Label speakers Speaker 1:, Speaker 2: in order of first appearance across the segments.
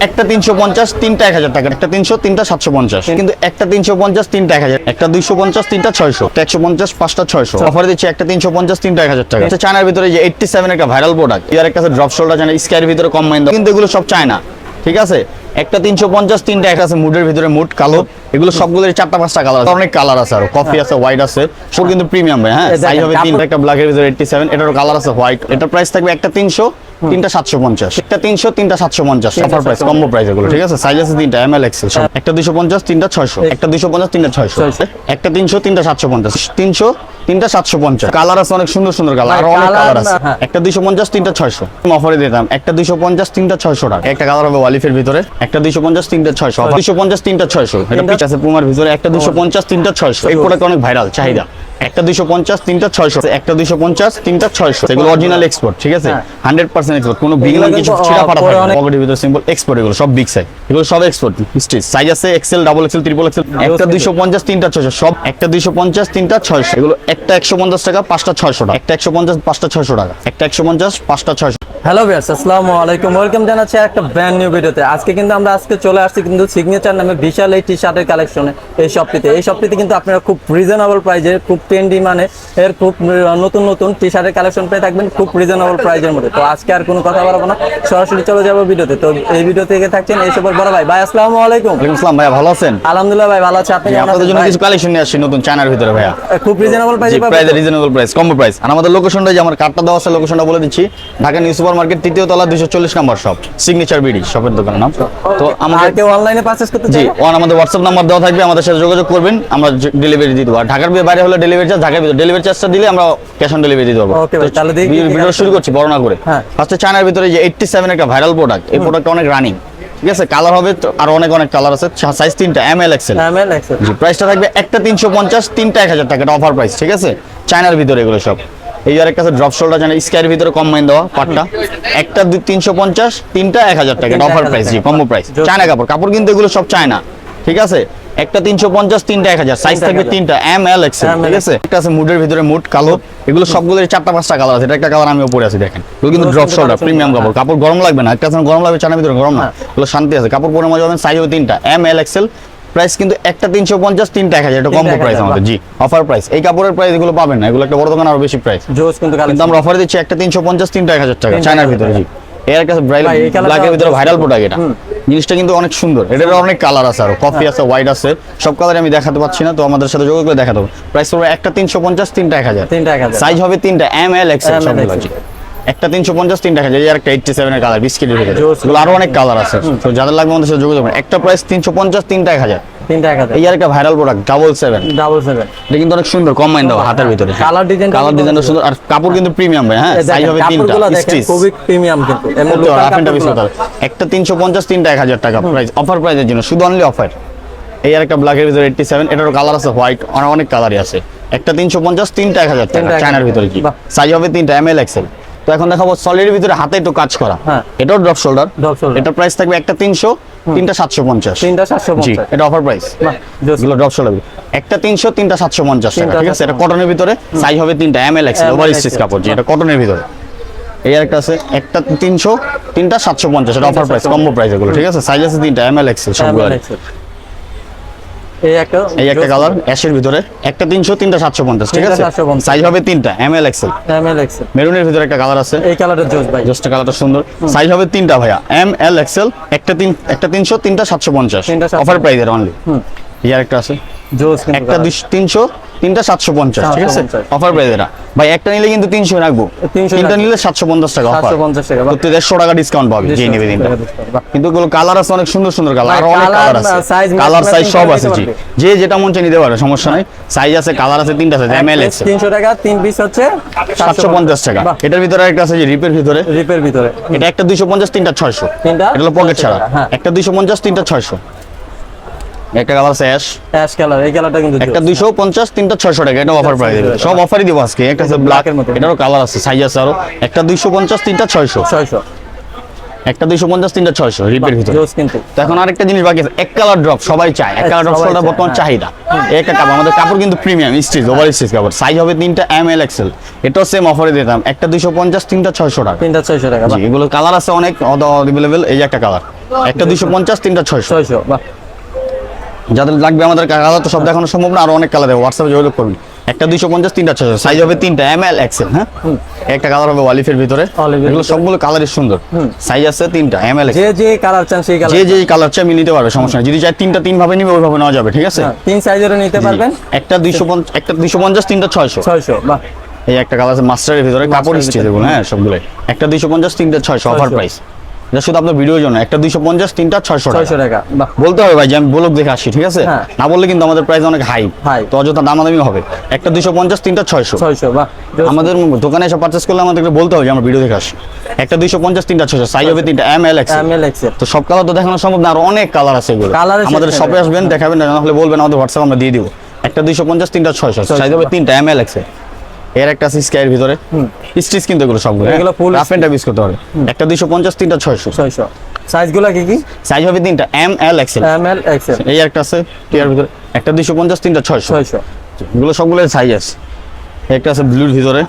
Speaker 1: একটা 350, তিনটা 1000 টাকা, একটা 300, তিনটা 750, কিন্তু একটা 350, তিনটা 1000, একটা 250, তিনটা 600, একটা 150, পাঁচটা 600। অফারে দিচ্ছি একটা 350, তিনটা 1000 টাকা। চায়নার ভিতরে যে 87 একটা ভাইরাল প্রোডাক্ট, ইয়ার একটা ড্রপ শোল্ডার চায়না স্কাইয়ের ভিতরে কম মাইন্ড, কিন্তু এগুলো সব চায়না, ঠিক আছে। একটা 350, তিনটা একটা আছে মুডের ভিতরে, মুড কালো, এগুলো সবগুলোর 4-5টা কালার আছে, অনেক কালার আছে, আর কফি আছে, হোয়াইট আছে, সব কিন্তু প্রিমিয়াম ভাই। হ্যাঁ, সাইজ হবে তিনটা, একটা ব্ল্যাকের ভিতরে 87, এটারও কালার আছে হোয়াইট। এটার প্রাইস থাকবে একটা 300, তিনটা 750, একটা 300, তিনটা 750, অফার প্রাইস, কম্বো প্রাইস এগুলো, ঠিক আছে। সাইজ আছে তিনটা, এমএল এক্সেল, একটা 250, তিনটা 600, একটা 250, তিনটা 600, একটা 300, তিনটা 750, 300, তিনটা 750। কালার আছে অনেক সুন্দর সুন্দর কালার, আর অনেক কালার আছে। একটা 250, তিনটা 600, অফারে দিতাম একটা 250, তিনটা 600 টাকা। একটা কালার হবে ওয়ালিফের ভিতরে, একটা 250, তিনটা 600, 250, তিনটা 600। এটা পিচ আছে পুমার ভিতরে, একটা 250, তিনটা 600। এই প্রোডাক্ট অনেক ভাইরাল, চাহিদা। একটা 250, তিনটা 600, একটা 250, তিনটা 600। এগুলো অরিজিনাল এক্সপোর্ট, ঠিক আছে, 100% এক্সপোর্ট, কোনো বিগিনার কিছু ছিড়া ফাটা থাকে না। পকেটের ভিতরে সিম্পল এক্সপোর্ট, এগুলো সব বিগ সাইজ, এগুলো সব এক্সপোর্ট স্টিচ। সাইজ আছে XL, double XL, triple XL. একটা 250, তিনটা 600, সব একটা 250, তিনটা 600। এগুলো একটা 150 টাকা, পাঁচটা 600 টাকা, একটা 150, পাঁচটা 600 টাকা, একটা 150, পাঁচটা 600।
Speaker 2: হ্যালো ভিউয়ার্স, আসসালামু আলাইকুম, ওয়েলকাম জানাচ্ছি একটা ব্র্যান্ড নিউ ভিডিওতে। আজকে কিন্তু আমরা চলে আসছি কিন্তু সিগনেচার নামে বিশাল এই টি শার্টের কালেকশনে। এই শপটিতে কিন্তু আপনারা খুব রিজনেবল প্রাইজে, খুব ট্রেন্ডি মানে এর খুব নতুন নতুন টি শার্টের কালেকশন পেয়ে থাকবেন খুব রিজনেবল প্রাইজের মধ্যে। তো আজকে আর কোনো কথা বলবো না, সরাসরি চলে যাবো ভিডিওতে। তো এই ভিডিও থেকে থাকছেন এই সবার বড় ভাই আসসালামু আলাইকুম।
Speaker 1: ওয়ালাইকুম আসসালাম ভাই, ভালো আছেন?
Speaker 2: আলহামদুলিল্লাহ ভাই, ভালো আছি। আপনি
Speaker 1: আপনাদের জন্য কিছু কালেকশন নিয়ে আসছি নতুন চায়নার ভিতরে ভাইয়া,
Speaker 2: খুব রিজনেবল প্রাইজে পাবেন।
Speaker 1: Price reasonable price, combo price. আর আমাদের লোকেশনটা, যে আমার কার্ডটা দেওয়া আছে, লোকেশনটা বলে দিচ্ছি। ঢাকা নিউ সুপার মার্কেট, তৃতীয় তলা, 240 নম্বর শপ, সিগনেচার বিডি শপের দোকানের নাম। তো আমাদের
Speaker 2: কেউ অনলাইনে পারচেজ করতে চাই,
Speaker 1: আমাদের হোয়াটসঅ্যাপ নাম্বার দেওয়া থাকবে, আমাদের সাথে যোগাযোগ করবেন, আমরা ডেলিভারি দিয়ে দেবো। আর ঢাকার বাইরে হলে ডেলিভারি চার্জ, ঢাকার ভিতরে ডেলিভারি চার্জটা দিলে আমরা ক্যাশ অন ডেলিভারি দিয়ে দেবো।
Speaker 2: ওকে ভাই, তাহলে
Speaker 1: ভিডিও শুরু করছি বর্ণনা করে। ফার্স্টে চায়নার ভিতরে যে 87 একটা ভাইরাল প্রোডাক্ট, এই প্রোডাক্টটা অনেক রানিং, ঠিক আছে। কালার হবে আর অনেক কালার আছে, সাইজ তিনটা, এমএল এক্সেল। জি, প্রাইসটা থাকবে একটা 350, তিনটা 1000 টাকা, এটা অফার প্রাইস, ঠিক আছে। চায়নার ভিতরে এগুলো সব। এই আর একটা ড্রপ শোল্ডার চায়না স্কাইয়ের ভিতরে কম মাইন দেওয়া পাটটা, একটা 350, তিনটা 1000 টাকা, এটা অফার প্রাইস, জি, কম্বো প্রাইস। চায়না কাপড় কিন্তু এগুলো সব চায়না, ঠিক আছে। একটা 350, তিনটা 1000, সাইজ থাকবে তিনটা, এমএল এক্সেল, ঠিক আছে। একটা আছে মুডের ভিতরে, মুড কালো, এগুলো সবগুলোর 4-5টা কালার আছে। এটা একটা কালার আমিও পরে আছি, দেখেন। এগুলো কিন্তু ড্রপ শোল্ডার প্রিমিয়াম কাপড় গরম লাগবে না, একটা গরম লাগবে, চায়নার ভিতরে গরম না, এগুলো শান্তি আছে, কাপড় পরে মজা পাবেন। সাইজ হবে তিনটা, এমএল এক্সেল। প্রাইস কিন্তু একটা 350, তিনটা 1000, এটা কম্বো প্রাইস আমাদের, জি, অফার প্রাইস। এই কাপড়ের প্রাইস এগুলো পাবেন না, এগুলো একটা বড় দোকান আরো বেশি প্রাইস, কিন্তু আমরা অফারে দিচ্ছি একটা 350, তিনটা 1000 টাকা, চায়নার ভিতরে, জি। এর একটা ব্ল্যাকের ভিতরে ভাইরাল প্রোডাক্ট, এটা জিনিসটা কিন্তু অনেক সুন্দর। এটার অনেক কালার আছে, আর কফি আছে, হোয়াইট আছে, সব কালার আমি দেখাতে পাচ্ছি না, তো আমাদের সাথে যোগাযোগ করে দেখাতে হবে। প্রাইস পড়বে একটা 350, তিনটা 1000, সাইজ হবে তিনটা, এমএল এক্সেল সবগুলো, জি। একটা 350, তিনটা 1000, এই একটা 87 এর কালার, বিস্কিটের ভিতরে, এগুলো আরো অনেক কালার আছে, তো যাদের লাগবে আমাদের সাথে যোগাযোগ করুন। একটা প্রাইস 350, তিনটা 1000, এই আর একটা ভাইরাল প্রোডাক্ট 777, এটা কিন্তু অনেক সুন্দর, কম মাইন দাও, হাতের ভিতরে কালার ডিজাইনটা সুন্দর, আর কাপড় কিন্তু প্রিমিয়াম ভাই। হ্যাঁ, সাইজ হবে তিনটা, স্টিচ
Speaker 2: খুবই প্রিমিয়াম, কিন্তু
Speaker 1: এমনি রাফেনটা বেশি হতো। একটা 350, তিনটা 1000 টাকা প্রাইস, অফার প্রাইসের জন্য, শুধু অনলি অফার। এই আর একটা ব্ল্যাকের ভিতরে 87, এটারও কালার আছে হোয়াইট, অনেক কালারই আছে। একটা 350, তিনটা 1000 টাকা, চায়নার ভিতরে, কি, সাইজ হবে তিনটা, এমএল এক্সেল। তো এখন দেখাবো সলিডের ভিতরে হাতে একটু কাজ করা, এটাও ড্রপ শোল্ডার, এটা প্রাইস থাকবে একটা 300, তিনটা 750, জি, এটা অফার প্রাইস, এগুলো ড্রপ শোল্ডার। একটা 300, তিনটা 750 টাকা, ঠিক আছে। এটা কটনের ভিতরে, সাইজ হবে তিনটা, এমএল এক্সেল, ওভার স্টিচ কাপড়, জি, এটা কটনের ভিতরে। এই আর একটা আছে, একটা 300, তিনটা 750, এটা অফার প্রাইস, কম্বো প্রাইস এগুলো, ঠিক আছে। সাইজ আছে তিনটা, এমএল এক্সেল সবগুলো। এই একটা কালার অ্যাশের ভিতরে, একটা 300, তিনটা 750, ঠিক আছে। সাইজ হবে তিনটা, এমএল এক্সেল। মেরুনের ভিতরে একটা কালার আছে, এই কালারটা জোস ভাই, জোসটা কালারটা সুন্দর। সাইজ হবে তিনটা ভাইয়া, এমএল এক্সেল। একটা 300, তিনটা 750, অফার প্রাইস এর অনলি। এই আর একটা আছে জোস, একটা 300, তিনটা 750, ঠিক আছে, অফার প্রাইস এটা ভাই। একটা নিলে কিন্তু 300 রাখবো, তিনটা নিলে 750 টাকা অফার, 150 টাকা ডিসকাউন্ট পাবে, যে নেবে তিনটা। কিন্তু এগুলো কালার আছে অনেক সুন্দর সুন্দর কালার, আর অনেক কালার আছে, কালার সাইজ সব আছে, জি, যে যেটা মন চায় নিতে পারে, সমস্যা নাই। সাইজ আছে, কালার আছে, তিনটা সাইজ, এমএল এক্সেল,
Speaker 2: 300 টাকা, 3 পিস হচ্ছে
Speaker 1: 750 টাকা। এটার ভিতরে একটা আছে যে রিপের ভিতরে, এটা একটা 250, তিনটা 600, এটা হলো পকেট ছাড়া। একটা 250, তিনটা 600। একটা কালার আছে অ্যাশ কালার, এই কালারটা কিন্তু একটা 250, তিনটা 600 টাকা, এটা অফার প্রাইস, সব অফারই দিব আজকে। একটা আছে ব্ল্যাক এর মধ্যে, এটারও কালার আছে, সাইজ আছে আরো। একটা 250, তিনটা 600। একটা 250 তিনটা 600 রিপের ভিতরে।
Speaker 2: জোস কিন্তু
Speaker 1: তো এখন আরেকটা জিনিস বাকি আছে, এক কালার ড্রপ সবাই চায়, এক কালার ড্রপ
Speaker 2: সবাই
Speaker 1: বর্তমান
Speaker 2: চায়,
Speaker 1: চাহিদা। এই একটা কাপড়, আমাদের কাপড় কিন্তু প্রিমিয়াম স্টিচ, ওভার স্টিচ কাপড়, সাইজ হবে তিনটা এম এল এক্সেল, এটাও সেম অফারে দিতাম, একটা 250 তিনটা 600 টাকা।
Speaker 2: তিনটা 600 টাকা।
Speaker 1: জি, এগুলো কালার আছে অনেক অ্যাভেলেবেল, এই যে একটা কালার, একটা 250 তিনটা 600।
Speaker 2: 600 বাহ।
Speaker 1: যাদের লাগবে আমাদের কালার তো সব দেখানো সম্ভব না, আরো অনেক কালার দেবো, হোয়াটসঅ্যাপে যোগাযোগ করুন। একটা 250 তিনটা 600, সাইজ হবে তিনটা এম এল এক্সেল। হ্যাঁ, একটা কালার হবে অলিভের ভিতরে,
Speaker 2: অলিভের
Speaker 1: এগুলো সবগুলো কালারই সুন্দর, সাইজ আছে তিনটা এম এল।
Speaker 2: যে যে কালার চান সেই কালার,
Speaker 1: যে যে কালার চাই আমি নিতে পারবে, সমস্যা নেই। যদি চাই তিনটা তিন ভাবে নিবে ওইভাবে নেওয়া যাবে, ঠিক আছে।
Speaker 2: তিন সাইজেরও নিতে পারবেন।
Speaker 1: একটা 250 তিনটা 600।
Speaker 2: 600 বাহ।
Speaker 1: এই একটা কালার আছে মাস্টারের ভিতরে, কাপড় স্টিচ এগুলো, হ্যাঁ সবগুলো। একটা 250 তিনটা 600 অফার প্রাইস, এটা শুধু আপনার ভিডিওর জন্য। একটা 250 তিনটা 600
Speaker 2: টাকা বাহ।
Speaker 1: বলতে হবে ভাই যে আমি ব্লগ দেখে আসি, ঠিক আছে,
Speaker 2: হ্যাঁ।
Speaker 1: না বললে কিন্তু আমাদের প্রাইস অনেক হাই,
Speaker 2: হাই
Speaker 1: তো অযথা দামাদামি হবে। একটা 250 তিনটা 600
Speaker 2: বাহ।
Speaker 1: আমাদের দোকানে এসে পারচেজ করলে আমাদেরকে বলতে হবে যে আমরা ভিডিও দেখে আসি। একটা 250 তিনটা 600, সাইজ হবে তিনটা এম এল এক্সেল। তো সব কালার তো দেখানো সম্ভব না, আর অনেক কালার আছে এগুলো। আমাদের শপে আসবেন, দেখাবেন, না হলে বলবেন, আমাদের হোয়াটসঅ্যাপ আমরা দিয়ে দিব। একটা 250 তিনটা 600, সাইজ হবে তিনটা এম এল এক্সেল। এর একটা আছে স্কাইয়ের ভিতরে, স্টিচ কিন্তু এগুলো সবগুলো,
Speaker 2: এগুলো ফুল
Speaker 1: রাফ এন্ড টাফ ইউজ করতে পারবে। একটা 250 তিনটা 600।
Speaker 2: সাইজগুলো কি কি?
Speaker 1: সাইজ হবে তিনটা এম এল এক্সেল। এই একটা আছে টিয়ার ভিতরে, একটা 250 তিনটা 600। এগুলো সবগুলো সাইজ আছে। একটা আছে ব্লুর ভিতরে,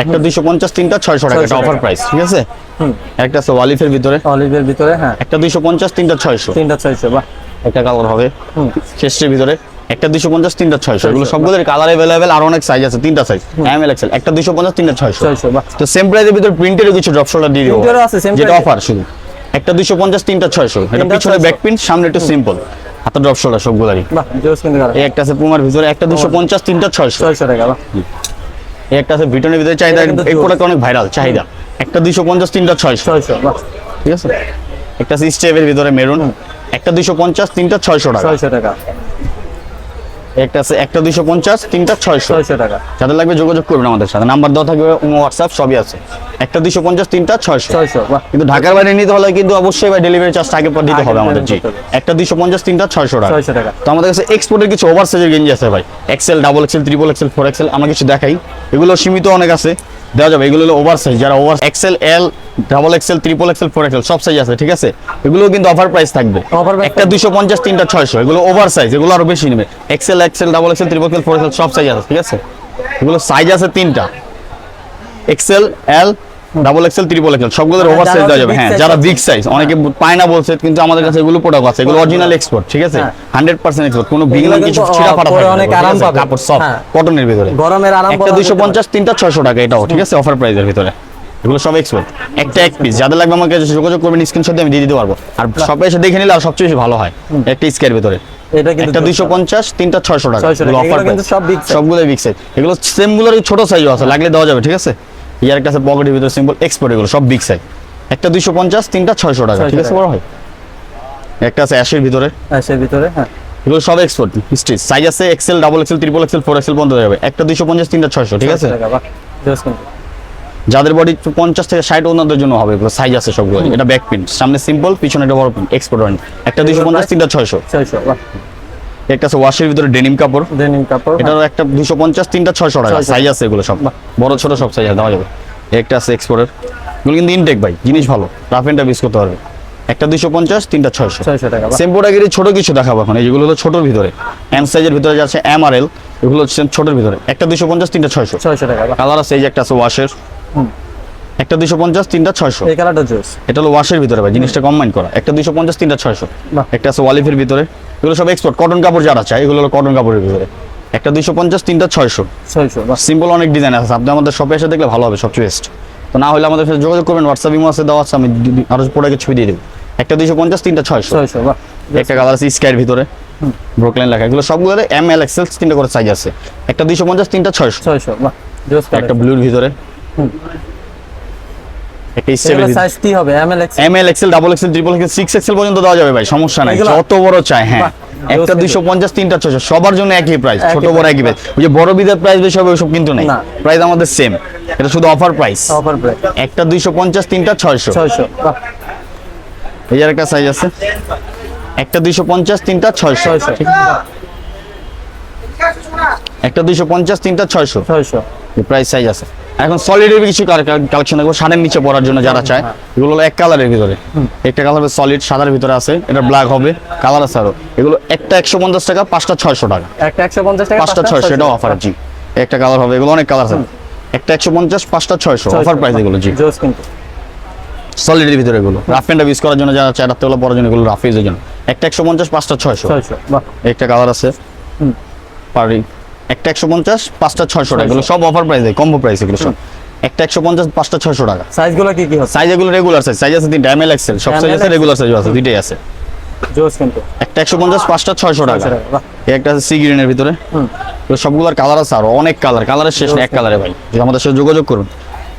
Speaker 1: একটা 250 তিনটা 600 টাকা, এটা অফার প্রাইস, ঠিক আছে। একটা আছে অলিভের ভিতরে, হ্যাঁ, একটা 250 তিনটা 600 বাহ। একটা কালার হবে চেস্টের ভিতরে, একটা 250 তিনটা 600। এগুলো সবগুলোর কালার अवेलेबल, আর অনেক সাইজ আছে, তিনটা সাইজ এম এল এক্সেল। একটা 250 তিনটা 600 বাহ। তো সেম প্রাইসের ভিতরে প্রিন্টেরও কিছু ড্রপ শোল্ডার দিয়ে দিব, যেটা অফার শুধু। একটা 250 তিনটা 600, এটা পিছনে ব্যাক প্রিন্ট, সামনে একটু সিম্পল, হাতে ড্রপ শোল্ডার সবগুলোরই
Speaker 2: বাহ। জোস কিন্তু
Speaker 1: এই একটা আছে পুমার ভিতরে, একটা 250 তিনটা 600
Speaker 2: টাকা বাহ।
Speaker 1: এই একটা আছে ব্রিটনের ভিতরে, চাহিদা এই প্রোডাক্ট অনেক ভাইরাল, চাহিদা। একটা 250 তিনটা 600
Speaker 2: বাহ,
Speaker 1: ঠিক আছে। একটা আছে স্টেপের ভিতরে মেরুন, একটা 250 তিনটা 600 টাকা। একটা আছে একটা 250 তিনটা 600
Speaker 2: টাকা।
Speaker 1: যাদের লাগবে যোগাযোগ করবেন আমাদের সাথে, নাম্বার দেওয়া থাকবে, হোয়াটসঅ্যাপ সবই আছে। একটা 250 তিনটা 600
Speaker 2: বাহ।
Speaker 1: কিন্তু ঢাকার বাইরে নিতে হলে কিন্তু অবশ্যই ভাই ডেলিভারি চার্জ আগে পর দিতে হবে আমাদের। জি, একটা 250 তিনটা 600 টাকা। তো আমাদের কাছে এক্সপোর্টের কিছু ওভার সাইজের গেঞ্জি আছে ভাই, XL, double XL, triple XL, 4XL, আমরা কিছু দেখাই। এগুলো সীমিত অনেক আছে, দেওয়া যাবে। এগুলো হলো ওভার সাইজ, যারা over XL, L, double XL, triple XL, 4XL সব সাইজ আছে, ঠিক আছে। এগুলো কিন্তু অফার প্রাইস থাকবে, একটা 250 তিনটা 600। এগুলো ওভার সাইজ, এগুলো আরো বেশি নেবে। XL, double XL, triple XL, 4XL সব সাইজ আছে, ঠিক আছে। এগুলো সাইজ আছে তিনটা, Excel, L, double XL, triple Excel সবগুলোর ওভার সাইজ দেওয়া যাবে। হ্যাঁ, যারা বিগ সাইজ, অনেকে পায় না বলছে, কিন্তু আমাদের কাছে এগুলো প্রোডাক্ট আছে, এগুলো অরিজিনাল এক্সপোর্ট, ঠিক আছে, 100% এক্সপোর্ট, কোনো বিগিনার কিছু ছিঁড়া ফাটা থাকে না,
Speaker 2: অনেক আরাম পাবে,
Speaker 1: কাপড় সফট কটনের ভিতরে,
Speaker 2: গরমের আরাম।
Speaker 1: একটা 250 তিনটা 600 টাকা, এটাও ঠিক আছে, অফার প্রাইসের ভিতরে। এগুলো সব এক্সপোর্ট, একটা এক পিস। যাদের লাগবে আমাকে যোগাযোগ করবেন, স্ক্রিনশট দিয়ে আমি দিয়ে দিতে পারবো। আর শপে এসে দেখে নিলে আর সবচেয়ে বেশি ভালো হয়। একটা স্কয়ার ভিতরে, একটা 250 তিনটা 600 টাকা, এগুলো অফার প্রাইস, সবগুলো বিগ সাইজ। এগুলো সেম গুলোর ছোট সাইজও আছে, লাগলে দেওয়া যাবে, ঠিক আছে। ইয়ার একটা আছে পকেটের ভিতরে সিম্পল এক্সপোর্ট, এগুলো সব বিগ সাইজ। একটা 250 তিনটা 600 টাকা, ঠিক আছে, বড় হয়। একটা আছে অ্যাশের ভিতরে,
Speaker 2: হ্যাঁ,
Speaker 1: এগুলো সব এক্সপোর্ট স্টিচ, সাইজ আছে XL, double XL, triple XL, 4XL পর্যন্ত যাবে। একটা 250 তিনটা 600, ঠিক আছে। যাদের বডি 50 থেকে 60 ওনাদের জন্য হবে, এগুলো সাইজ আছে সবগুলো। এটা ব্যাক প্রিন্ট, সামনে সিম্পল, পিছনে একটা বড় প্রিন্ট, এক্সপোর্ট ওয়ারেন্টি। একটা 250 তিনটা 600। একটা আছে ওয়াশের ভিতরে ডেনিম কাপড়, এটারও একটা 250 তিনটা 600 টাকা, সাইজ আছে এগুলো সব, বড় ছোট সব সাইজ দেওয়া যাবে। একটা আছে এক্সপোর্টের, এগুলো কিন্তু ইনটেক ভাই, জিনিস ভালো, রাফ এন্ড টাফ ইউজ করতে পারবে। একটা 250 তিনটা 600 টাকা। সেম প্রোডাক্টের ছোট কিছু দেখাবো এখন, এইগুলো হলো ছোটর ভিতরে, এম সাইজের ভিতরে যাচ্ছে এম আর এল, এগুলো হচ্ছে ছোটর ভিতরে। একটা 250 তিনটা 600 টাকা। কালার আছে, এই যে একটা আছে ওয়াশের, একটা 250 তিনটা 600।
Speaker 2: এই কালারটা জোস,
Speaker 1: এটা হলো ওয়াশের ভিতরে ভাই, জিনিসটা কম্বাইন করা। একটা 250 তিনটা 600। একটা আছে অলিভের ভিতরে, এগুলো সব এক্সপোর্ট, কটন কাপড় যারা চায়, এগুলো হলো কটন কাপড়ের ভিতরে। একটা 250 তিনটা 600। সিম্পল অনেক ডিজাইন আছে, আপনি আমাদের শপে এসে দেখলে ভালো হবে, সবচেয়ে বেস্ট। তো না হলে আমাদের সাথে যোগাযোগ করবেন, হোয়াটসঅ্যাপ ইমো আছে, দেওয়া আছে, আমি আরো প্রোডাক্টের ছবি দিয়ে দেবো। একটা 250 তিনটা 600। একটা কালার আছে স্কাইয়ের ভিতরে, ব্রুকলাইন লেখা, এগুলো সবগুলো এম এল এক্সেল তিনটা করে সাইজ আছে। একটা 250 তিনটা 600। একটা ব্লুর ভিতরে, একটা স্টেপের ভিতরে,
Speaker 2: সাইজ কি হবে? M L
Speaker 1: XL, double XL, triple XL, 6XL পর্যন্ত দেওয়া যাবে ভাই, সমস্যা নাই, যত বড় চাই। হ্যাঁ, একটা 250 তিনটা 600, সবার জন্য একই প্রাইস, ছোট বড় একই প্রাইস। ওই যে বড় বিদের প্রাইস বেশি হবে ওসব কিন্তু নাই, প্রাইস আমাদের সেম, এটা শুধু অফার প্রাইস। একটা 250 তিনটা 600। এই যে একটা সাইজ আছে, একটা 250 তিনটা 600। একটা 250 তিনটা 600 প্রাইস সাইজ আছে। এখন সলিডের কিছু কালেকশন দেখবো শাড়ির নিচে পরার জন্য যারা চায়, এগুলো হলো এক কালারের ভিতরে, একটা কালার সলিড সাদার ভিতরে আছে, এটা ব্ল্যাক হবে, কালার আছে আরো। এগুলো একটা 150 টাকা, পাঁচটা 600 টাকা।
Speaker 2: একটা 150 টাকা,
Speaker 1: পাঁচটা 600, এটা অফার জি। একটা কালার হবে, এগুলো অনেক কালার আছে, একটা 150, পাঁচটা 600 অফার প্রাইস এগুলো জি।
Speaker 2: জোস কিন্তু
Speaker 1: সলিডের ভিতরে এগুলো রাফ এন্ড ইউজ করার জন্য, যারা চায় রাত্রেবেলা পরার জন্য, এগুলো রাফ ইউজের জন্য। একটা 150, পাঁচটা 600।
Speaker 2: 600 বাহ।
Speaker 1: একটা কালার আছে পারি, একটা 150, পাঁচটা 600 টাকা। এগুলো সব অফার প্রাইস, কম্বো প্রাইস এগুলো সব। একটা 150, পাঁচটা 600 টাকা।
Speaker 2: সাইজগুলো কি কি হচ্ছে?
Speaker 1: সাইজ এগুলো রেগুলার সাইজ, সাইজ আছে 3টা, এমএল এক্সেল সব সাইজ আছে, রেগুলার সাইজ আছে, দুইটাই আছে।
Speaker 2: জোস কিন্তু
Speaker 1: একটা 150, পাঁচটা 600 টাকা।
Speaker 2: বাহ।
Speaker 1: এই একটা আছে সি গ্রিনের ভিতরে, তো সবগুলোর কালার আছে আরো অনেক কালার, কালারের শেষ নেই এক কালারে ভাই, যদি আমাদের সাথে যোগাযোগ করুন।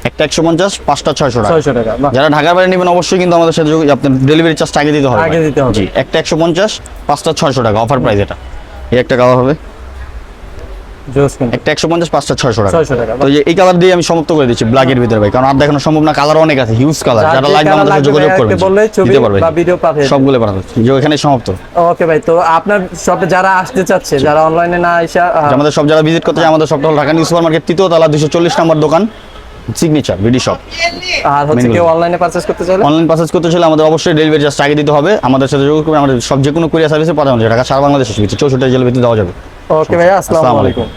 Speaker 1: একটা 150, পাঁচটা 600 টাকা।
Speaker 2: 600 টাকা বাহ।
Speaker 1: যারা ঢাকার বাইরে নেবেন অবশ্যই কিন্তু আমাদের সাথে আপনার ডেলিভারি চার্জ আগে দিতে হবে,
Speaker 2: আগে দিতে হবে।
Speaker 1: জি। একটা 150, পাঁচটা 600 টাকা অফার প্রাইস এটা। এই একটা কালার হবে,
Speaker 2: জোস কিন্তু
Speaker 1: একটা 150, পাঁচটা 600 টাকা।
Speaker 2: 600 টাকা
Speaker 1: তো এই কালার দিয়ে আমি সমাপ্ত করে দিচ্ছি ব্ল্যাক এর ভিতরে ভাই, কারণ আর দেখানো সম্ভব না, কালার অনেক আছে, হিউজ কালার। যারা লাগবে আমাদের সাথে যোগাযোগ করবেন,
Speaker 2: বললে ছবি
Speaker 1: দিতে পারবে
Speaker 2: বা ভিডিও পাঠিয়ে
Speaker 1: সবগুলো পাঠাবো, যে এখানে সমাপ্ত।
Speaker 2: ওকে ভাই, তো আপনার শপে যারা আসতে চাচ্ছে, যারা অনলাইনে না আইসা
Speaker 1: আমাদের সব যারা ভিজিট করতে চায়, আমাদের সবটা হলো ঢাকা নিউ সুপার মার্কেট, 3য় তলা, 240 নম্বর দোকান, সিগনেচার বিডি শপ।
Speaker 2: আর হচ্ছে কেউ অনলাইনে পারচেজ করতে চাইলে,
Speaker 1: অনলাইন পারচেজ করতে চাইলে আমাদের অবশ্যই ডেলিভারি চার্জ আগে দিতে হবে, আমাদের সাথে যোগাযোগ করবেন। আমাদের সব যে কোনো কুরিয়ার সার্ভিসে পাঠানো যায়, ঢাকা সারা বাংলাদেশে 64 জেলার ভিতরে দেওয়া যাবে।
Speaker 2: ওকে ভাই, আসসালামু আলাইকুম।